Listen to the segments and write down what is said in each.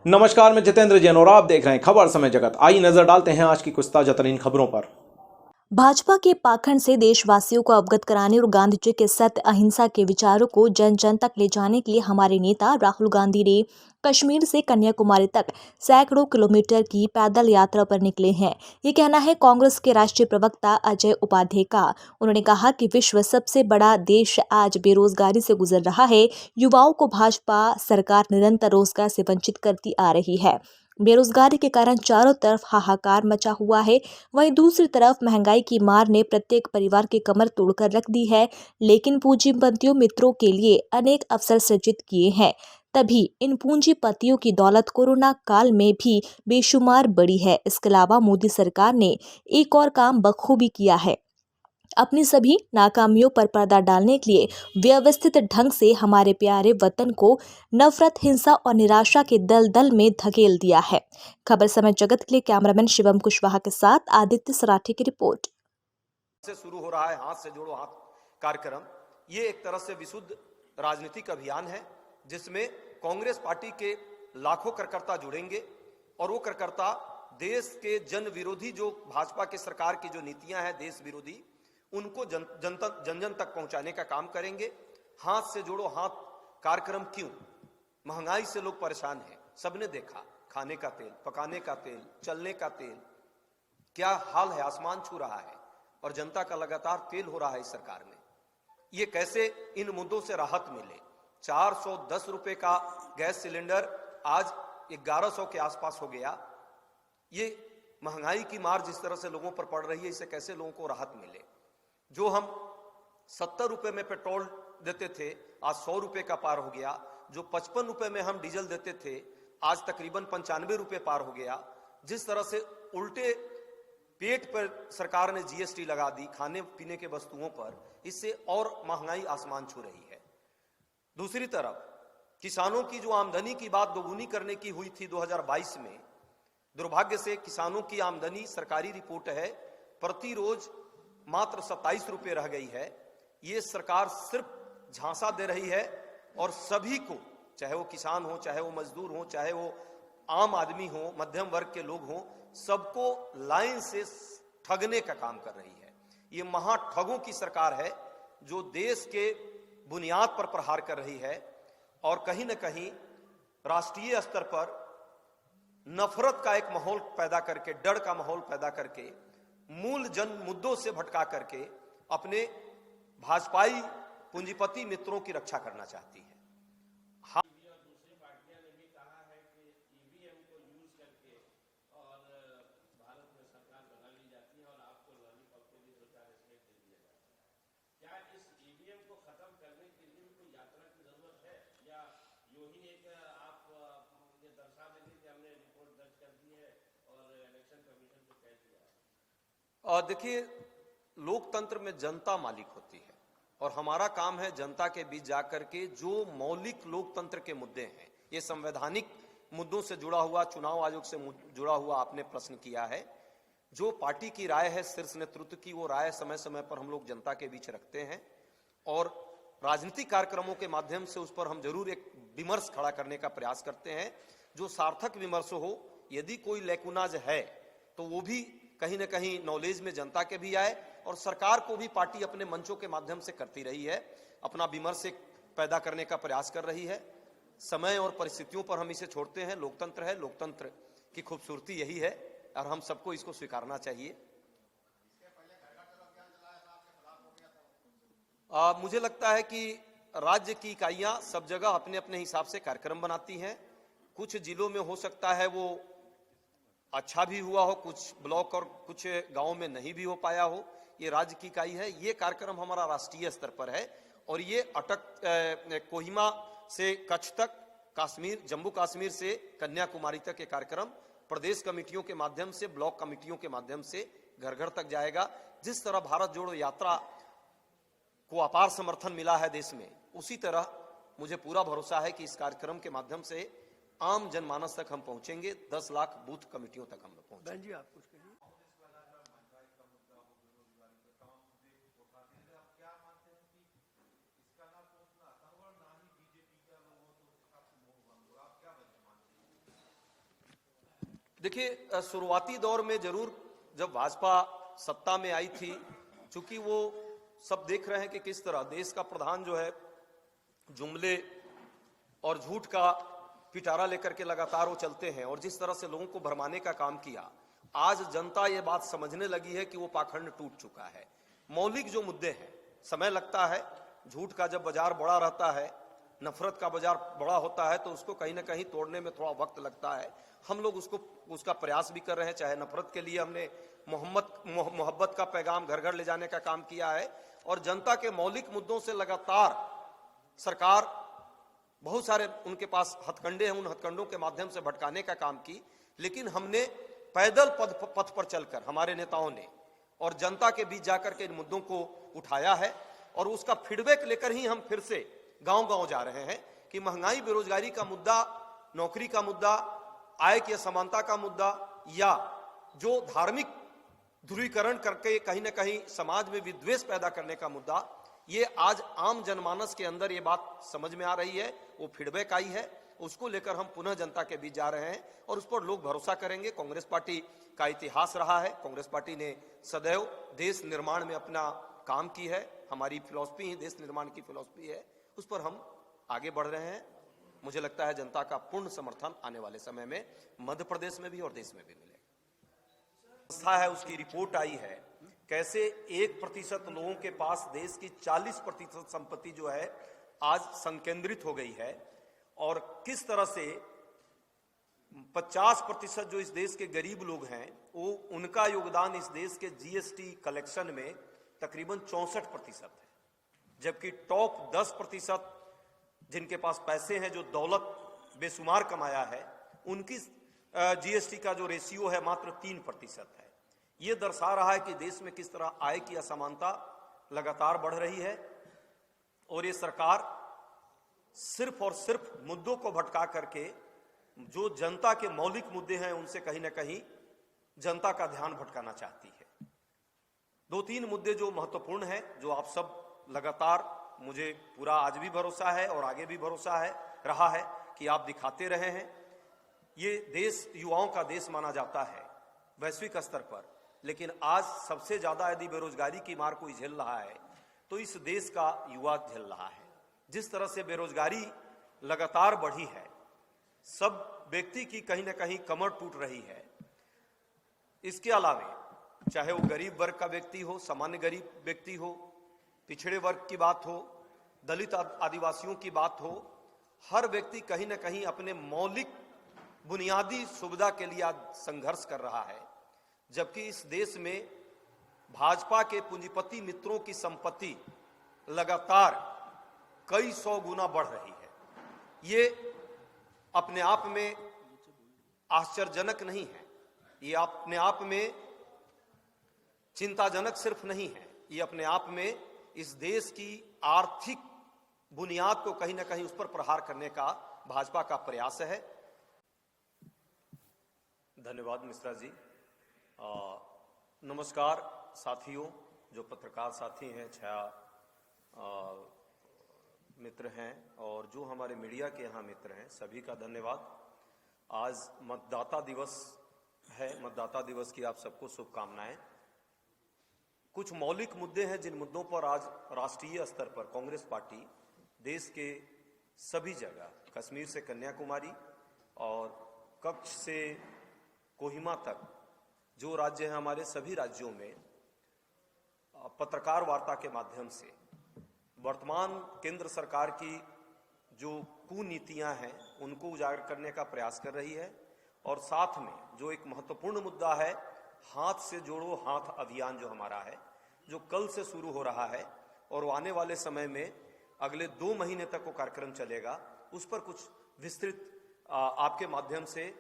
नमस्कार, मैं जितेंद्र जैन और आप देख रहे हैं खबर समय जगत। आइए नजर डालते हैं आज की कुछ ताजा तरीन खबरों पर। भाजपा के पाखंड से देशवासियों को अवगत कराने और गांधी जी के सत्य अहिंसा के विचारों को जन जन तक ले जाने के लिए हमारे नेता राहुल गांधी ने कश्मीर से कन्याकुमारी तक सैकड़ों किलोमीटर की पैदल यात्रा पर निकले हैं। ये कहना है कांग्रेस के राष्ट्रीय प्रवक्ता अजय उपाध्याय का। उन्होंने कहा कि विश्व सबसे बड़ा देश आज बेरोजगारी से गुजर रहा है। युवाओं को भाजपा सरकार निरंतर रोजगार से वंचित करती आ रही है। बेरोजगारी के कारण चारों तरफ हाहाकार मचा हुआ है। वहीं दूसरी तरफ महंगाई की मार ने प्रत्येक परिवार की कमर तोड़कर रख दी है। लेकिन पूंजीपतियों मित्रों के लिए अनेक अवसर सृजित किए हैं। तभी इन पूंजीपतियों की दौलत कोरोना काल में भी बेशुमार बढ़ी है। इसके अलावा मोदी सरकार ने एक और काम बखूबी किया है। अपनी सभी नाकामियों पर पर्दा डालने के लिए व्यवस्थित ढंग से हमारे प्यारे वतन को नफरत, हिंसा और निराशा के दलदल में धकेल दिया है। खबर समय जगत के लिए कैमरामैन शिवम कुशवाहा के साथ आदित्य सराठी की रिपोर्ट। से शुरू हो रहा है हाथ से जोड़ो हाथ कार्यक्रम। ये एक तरह से विशुद्ध राजनीतिक अभियान है जिसमें कांग्रेस पार्टी के लाखों कार्यकर्ता जुड़ेंगे और वो कार्यकर्ता देश के जन विरोधी जो भाजपा के सरकार की जो नीतियां हैं देश विरोधी, उनको जन जन तक पहुंचाने का काम करेंगे। हाथ से जोड़ो हाथ कार्यक्रम क्यों? महंगाई से लोग परेशान हैं, सबने देखा। खाने का तेल, पकाने का तेल, चलने का तेल, क्या हाल है, आसमान छू रहा है और जनता का लगातार फेल हो रहा है इस सरकार में। ये कैसे इन मुद्दों से राहत मिले? 410 रुपए का गैस सिलेंडर आज 1100 के आसपास हो गया। ये महंगाई की मार जिस तरह से लोगों पर पड़ रही है, इससे कैसे लोगों को राहत मिले? जो हम 70 रुपए में पेट्रोल देते थे आज 100 रुपए का पार हो गया। जो 55 रुपए में हम डीजल देते थे आज तकरीबन 95 रुपए पार हो गया। जिस तरह से उल्टे पेट पर सरकार ने जीएसटी लगा दी खाने पीने के वस्तुओं पर, इससे और महंगाई आसमान छू रही है। दूसरी तरफ किसानों की जो आमदनी की बात दोगुनी करने की हुई थी 2022 में, दुर्भाग्य से किसानों की आमदनी, सरकारी रिपोर्ट है, प्रति रोज मात्र 27 रुपए रह गई है। ये सरकार सिर्फ झांसा दे रही है और सभी को, चाहे वो किसान हो, चाहे वो मजदूर हो, चाहे वो आम आदमी हो, मध्यम वर्ग के लोग हों, सबको लाइन से ठगने का काम कर रही है। ये महा ठगों की सरकार है जो देश के बुनियाद पर प्रहार कर रही है और कहीं ना कहीं राष्ट्रीय स्तर पर नफरत का एक माहौल पैदा करके, डर का माहौल पैदा करके, मूल जन मुद्दों से भटका करके अपने भाजपाई पूंजीपति मित्रों की रक्षा करना चाहती है। और देखिए, लोकतंत्र में जनता मालिक होती है और हमारा काम है जनता के बीच जाकर के जो मौलिक लोकतंत्र के मुद्दे हैं, ये संवैधानिक मुद्दों से जुड़ा हुआ, चुनाव आयोग से जुड़ा हुआ आपने प्रश्न किया है। जो पार्टी की राय है शीर्ष नेतृत्व की, वो राय समय समय पर हम लोग जनता के बीच रखते हैं और राजनीतिक कार्यक्रमों के माध्यम से उस पर हम जरूर एक विमर्श खड़ा करने का प्रयास करते हैं, जो सार्थक विमर्श हो। यदि कोई लैकुनाज है तो वो भी कहीं ना कहीं नॉलेज में जनता के भी आए और सरकार को भी पार्टी अपने मंचों के माध्यम से करती रही है, अपना विमर्श पैदा करने का प्रयास कर रही है। समय और परिस्थितियों पर हम इसे छोड़ते हैं। लोकतंत्र है, लोकतंत्र की खूबसूरती यही है और हम सबको इसको स्वीकारना चाहिए। मुझे लगता है कि राज्य की इकाइयां सब जगह अपने अपने हिसाब से कार्यक्रम बनाती हैं। कुछ जिलों में हो सकता है वो अच्छा भी हुआ हो, कुछ ब्लॉक और कुछ गांवों में नहीं भी हो पाया हो। ये राज्य की इकाई है। ये कार्यक्रम हमारा राष्ट्रीय स्तर पर है और ये कोहिमा से कच्छ तक, कश्मीर, जम्मू कश्मीर से कन्याकुमारी तक ये कार्यक्रम प्रदेश कमेटियों के माध्यम से, ब्लॉक कमेटियों के माध्यम से घर घर तक जाएगा। जिस तरह भारत जोड़ो यात्रा को अपार समर्थन मिला है देश में, उसी तरह मुझे पूरा भरोसा है कि इस कार्यक्रम के माध्यम से आम जनमानस तक हम पहुंचेंगे। 10 लाख बूथ कमेटियों तक हम पहुंचेंगे। आप कुछ कहिए। देखिए, शुरुआती दौर में जरूर जब भाजपा सत्ता में आई थी, चूंकि वो सब देख रहे हैं कि किस तरह देश का प्रधान जो है जुमले और झूठ का पिटारा लेकर के लगातार वो चलते हैं और जिस तरह से लोगों को भरमाने का काम किया, आज जनता ये बात समझने लगी है कि वो पाखंड टूट चुका है। मौलिक जो मुद्दे हैं, समय लगता है, झूठ का जब बाजार बड़ा रहता है, नफरत का बाजार बड़ा होता है, तो उसको कहीं ना कहीं तोड़ने में थोड़ा वक्त लगता है। हम लोग उसका प्रयास भी कर रहे हैं। चाहे नफरत के लिए हमने मोहब्बत का पैगाम घर घर ले जाने का काम किया है और जनता के मौलिक मुद्दों से लगातार सरकार बहुत सारे उनके पास हथकंडे हैं, उन हथकंडों के माध्यम से भटकाने का काम की। लेकिन हमने पैदल पथ पर चलकर हमारे नेताओं ने और जनता के बीच जाकर के इन मुद्दों को उठाया है और उसका फीडबैक लेकर ही हम फिर से गांव-गांव जा रहे हैं कि महंगाई, बेरोजगारी का मुद्दा, नौकरी का मुद्दा, आय की असमानता का मुद्दा या जो धार्मिक ध्रुवीकरण करके कहीं ना कहीं समाज में विद्वेष पैदा करने का मुद्दा, ये आज आम जनमानस के अंदर ये बात समझ में आ रही है, वो फीडबैक आई है, उसको लेकर हम पुनः जनता के बीच जा रहे हैं और उस पर लोग भरोसा करेंगे। कांग्रेस पार्टी का इतिहास रहा है, कांग्रेस पार्टी ने सदैव देश निर्माण में अपना काम की है, हमारी फिलॉसफी ही देश निर्माण की फिलॉसफी है, उस पर हम आगे बढ़ रहे हैं। मुझे लगता है जनता का पूर्ण समर्थन आने वाले समय में मध्य प्रदेश में भी और देश में भी मिलेगा। संस्था है, उसकी रिपोर्ट आई है, कैसे 1% लोगों के पास देश की 40% संपत्ति जो है आज संकेंद्रित हो गई है और किस तरह से 50% जो इस देश के गरीब लोग हैं, वो उनका योगदान इस देश के जीएसटी कलेक्शन में तकरीबन 64% है, जबकि टॉप 10% जिनके पास पैसे हैं, जो दौलत बेशुमार कमाया है, उनकी जीएसटी का जो रेशियो है मात्र 3% है। ये दर्शा रहा है कि देश में किस तरह आय की असमानता लगातार बढ़ रही है और ये सरकार सिर्फ और सिर्फ मुद्दों को भटका करके जो जनता के मौलिक मुद्दे हैं उनसे कहीं ना कहीं जनता का ध्यान भटकाना चाहती है। 2-3 मुद्दे जो महत्वपूर्ण हैं, जो आप सब लगातार, मुझे पूरा आज भी भरोसा है और आगे भी भरोसा है रहा है कि आप दिखाते रहे हैं। ये देश युवाओं का देश माना जाता है वैश्विक स्तर पर, लेकिन आज सबसे ज्यादा यदि बेरोजगारी की मार कोई झेल रहा है तो इस देश का युवा झेल रहा है। जिस तरह से बेरोजगारी लगातार बढ़ी है, सब व्यक्ति की कहीं ना कहीं कमर टूट रही है। इसके अलावे चाहे वो गरीब वर्ग का व्यक्ति हो, सामान्य गरीब व्यक्ति हो, पिछड़े वर्ग की बात हो, दलित आदिवासियों की बात हो, हर व्यक्ति कहीं ना कहीं अपने मौलिक बुनियादी सुविधा के लिए आज संघर्ष कर रहा है। जबकि इस देश में भाजपा के पूंजीपति मित्रों की संपत्ति लगातार कई 100 गुना बढ़ रही है। ये अपने आप में आश्चर्यजनक नहीं है, ये अपने आप में चिंताजनक सिर्फ नहीं है, ये अपने आप में इस देश की आर्थिक बुनियाद को कहीं ना कहीं उस पर प्रहार करने का भाजपा का प्रयास है। धन्यवाद मिश्रा जी। नमस्कार साथियों, जो पत्रकार साथी हैं, छाया मित्र हैं और जो हमारे मीडिया के यहाँ मित्र हैं, सभी का धन्यवाद। आज मतदाता दिवस है, मतदाता दिवस की आप सबको शुभकामनाएं। कुछ मौलिक मुद्दे हैं जिन मुद्दों पर आज राष्ट्रीय स्तर पर कांग्रेस पार्टी देश के सभी जगह, कश्मीर से कन्याकुमारी और कच्छ से कोहिमा तक जो राज्य हैं हमारे, सभी राज्यों में पत्रकार वार्ता के माध्यम से वर्तमान केंद्र सरकार की जो कुनीतियां हैं उनको उजागर करने का प्रयास कर रही है और साथ में जो एक महत्वपूर्ण मुद्दा है, हाथ से जोड़ो हाथ अभियान जो हमारा है, जो कल से शुरू हो रहा है और आने वाले समय में अगले 2 महीने तक वो कार्यक्रम चलेगा, उस पर कुछ विस्तृत आपके माध्यम से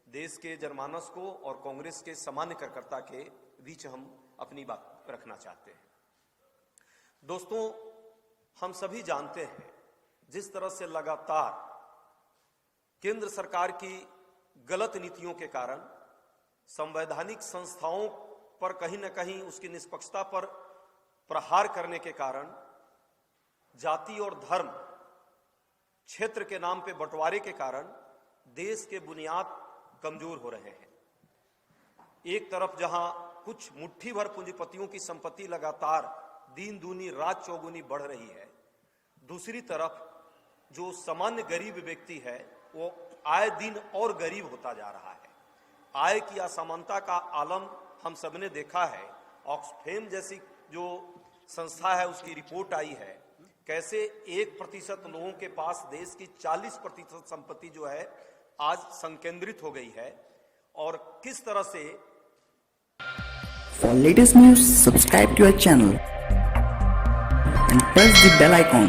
देश के जनमानस को और कांग्रेस के सामान्य कार्यकर्ता के बीच हम अपनी बात रखना चाहते हैं। दोस्तों, हम सभी जानते हैं जिस तरह से लगातार केंद्र सरकार की गलत नीतियों के कारण संवैधानिक संस्थाओं पर कहीं ना कहीं उसकी निष्पक्षता पर प्रहार करने के कारण जाति और धर्म, क्षेत्र के नाम पे बंटवारे के कारण देश के बुनियाद कमजोर हो रहे हैं। एक तरफ जहां कुछ मुट्ठी भर पूंजीपतियों की संपत्ति लगातार दिन दूनी रात चौगुनी बढ़ रही है, दूसरी तरफ जो सामान्य गरीब व्यक्ति है वो आए दिन और गरीब होता जा रहा है। आय की असमानता का आलम हम सबने देखा है। ऑक्सफैम जैसी जो संस्था है उसकी रिपोर्ट आई है, कैसे 1% लोगों के पास देश की 40% संपत्ति जो है आज संकेंद्रित हो गई है, और किस तरह से। For latest news, subscribe to our channel and press the bell icon.